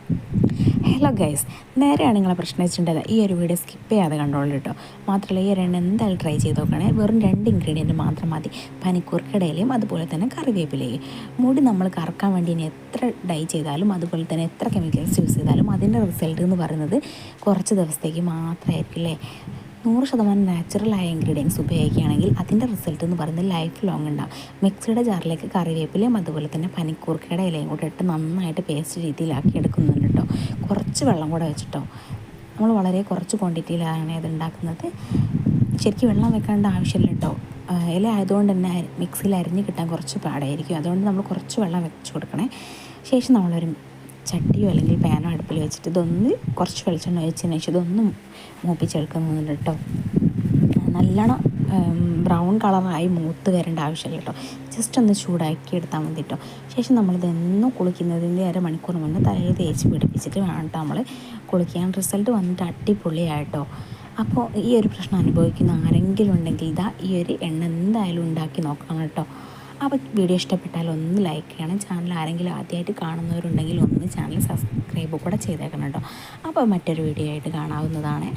Hello guys, നേരെയാണ് നിങ്ങളെ പ്രശ്നം വെച്ചിട്ടുണ്ടത്. ഈ ഒരു വീഡിയോ സ്കിപ്പ് ചെയ്യാതെ കണ്ടോളൂ കേട്ടോ. മാത്രമല്ല ഈ ഒരു എണ്ണ എന്തായാലും ട്രൈ ചെയ്ത് നോക്കണേ. വെറും 2 ഇൻഗ്രീഡിയൻറ്റ് മാത്രം മതി. പനിക്കൂർക്കടയിലയും അതുപോലെ തന്നെ കറിവേപ്പിലയും. മുടി നമ്മൾ കറക്കാൻ വേണ്ടി ഇനി എത്ര ഡൈ ചെയ്താലും അതുപോലെ തന്നെ എത്ര കെമിക്കൽസ് യൂസ് ചെയ്താലും അതിൻ്റെ റിസൾട്ട് എന്ന് പറയുന്നത് കുറച്ച് ദിവസത്തേക്ക് മാത്രമായിരിക്കില്ലേ. 100% നാച്ചുറലായ ഇൻഗ്രീഡിയൻസ് ഉപയോഗിക്കുകയാണെങ്കിൽ അതിൻ്റെ റിസൾട്ട് എന്ന് പറയുന്നത് ലൈഫ് ലോങ് ഉണ്ടാകും. മിക്സിയുടെ ജാറിലേക്ക് കറിവേപ്പിലയും അതുപോലെ തന്നെ പനിക്കൂർക്കയുടെ ഇലയും കൂടെ ഇട്ട് നന്നായിട്ട് പേസ്റ്റ് രീതിയിലാക്കി എടുക്കുന്നുണ്ട് കേട്ടോ. കുറച്ച് വെള്ളം കൂടെ വെച്ചിട്ടോ. നമ്മൾ വളരെ കുറച്ച് ക്വാണ്ടിറ്റിയിലാണ് ഇത് ഉണ്ടാക്കുന്നത്. ശരിക്കും വെള്ളം വെക്കേണ്ട ആവശ്യമില്ല കേട്ടോ. ഇല ആയതുകൊണ്ട് തന്നെ മിക്സിയിൽ അരിഞ്ഞ് കിട്ടാൻ കുറച്ച് പാടായിരിക്കും. അതുകൊണ്ട് നമ്മൾ കുറച്ച് വെള്ളം വെച്ച് കൊടുക്കണേ. ശേഷം നമ്മളൊരു ചട്ടിയോ അല്ലെങ്കിൽ പാനോ അടുപ്പിൽ വെച്ചിട്ട് ഇതൊന്ന് കുറച്ച് വെളിച്ചെണ്ണ ഒഴിച്ചതിന് ശേഷം ഇതൊന്ന് മൂപ്പിച്ചെടുക്കുന്നുണ്ട് കേട്ടോ. നല്ലോണം ബ്രൗൺ കളറായി മൂത്ത് വരേണ്ട ആവശ്യമില്ല കേട്ടോ. ജസ്റ്റ് ഒന്ന് ചൂടാക്കി എടുത്താൽ മതി കേട്ടോ. ശേഷം നമ്മളിതെന്നും കുളിക്കുന്നതിൻ്റെ അരമണിക്കൂർ മുന്നേ തലയിൽ തേച്ച് പിടിപ്പിച്ചിട്ട് വേണം കേട്ടോ നമ്മൾ കുളിക്കാൻ. റിസൾട്ട് വന്നിട്ട് അടിപൊളിയായിട്ടോ. അപ്പോൾ ഈ ഒരു പ്രശ്നം അനുഭവിക്കുന്ന ആരെങ്കിലും ഉണ്ടെങ്കിൽ ഇതാ ഈ ഒരു എണ്ണ എന്തായാലും ഉണ്ടാക്കി നോക്കണം കേട്ടോ. അപ്പോൾ വീഡിയോ ഇഷ്ടപ്പെട്ടാൽ ഒന്ന് ലൈക്ക് ചെയ്യണം. ചാനൽ ആരെങ്കിലും ആദ്യമായിട്ട് കാണുന്നവരുണ്ടെങ്കിൽ ഒന്ന് ചാനൽ സബ്സ്ക്രൈബ് കൂടെ ചെയ്തേക്കണം കേട്ടോ. അപ്പോൾ മറ്റൊരു വീഡിയോ ആയിട്ട് കാണാവുന്നതാണ്.